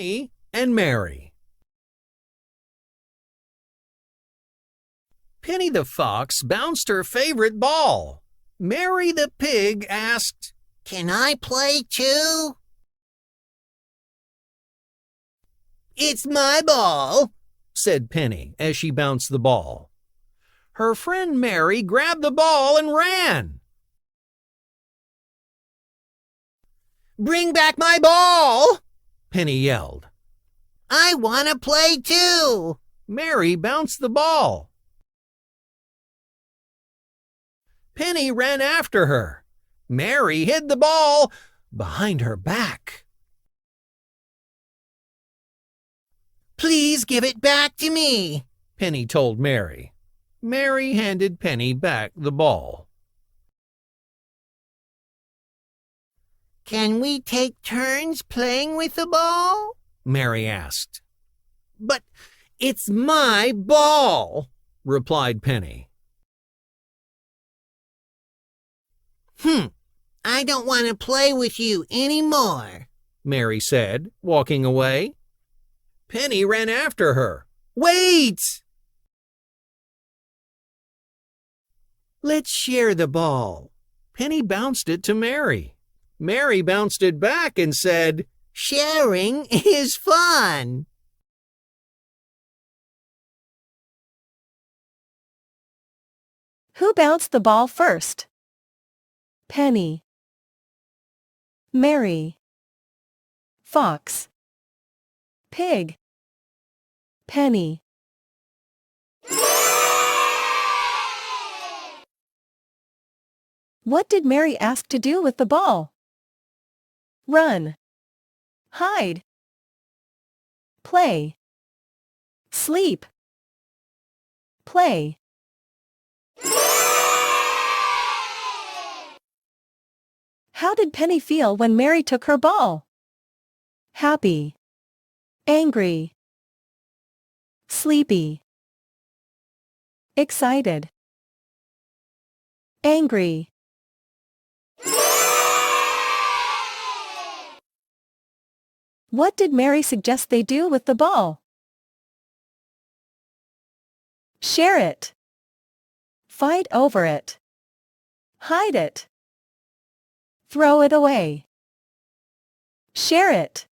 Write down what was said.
Pany and Mary. Pany the fox bounced her favorite ball. Mary the pig asked, "Can I play too?" "It's my ball," said Pany as she bounced the ball. Her friend Mary grabbed the ball and ran. "Bring back my ball!" Pany yelled. "I want to play too!" Mary bounced the ball. Pany ran after her. Mary hid the ball behind her back. "Please give it back to me," Pany told Mary. Mary handed Pany back the ball. "Can we take turns playing with the ball?" Mary asked. "But it's my ball," replied Pany. I don't want to play with you anymore," Mary said, walking away. Pany ran after her. "Wait! Let's share the ball." Pany bounced it to Mary. Mary bounced it back and said, "Sharing is fun." Who bounced the ball first? Pany, Mary, fox, pig, Pany. What did Mary ask to do with the ball? Run, hide, play, sleep, play. How did Pany feel when Mary took her ball? Happy, angry, sleepy, excited, angry. What did Mary suggest they do with the ball? Share it, fight over it, hide it, throw it away. Share it.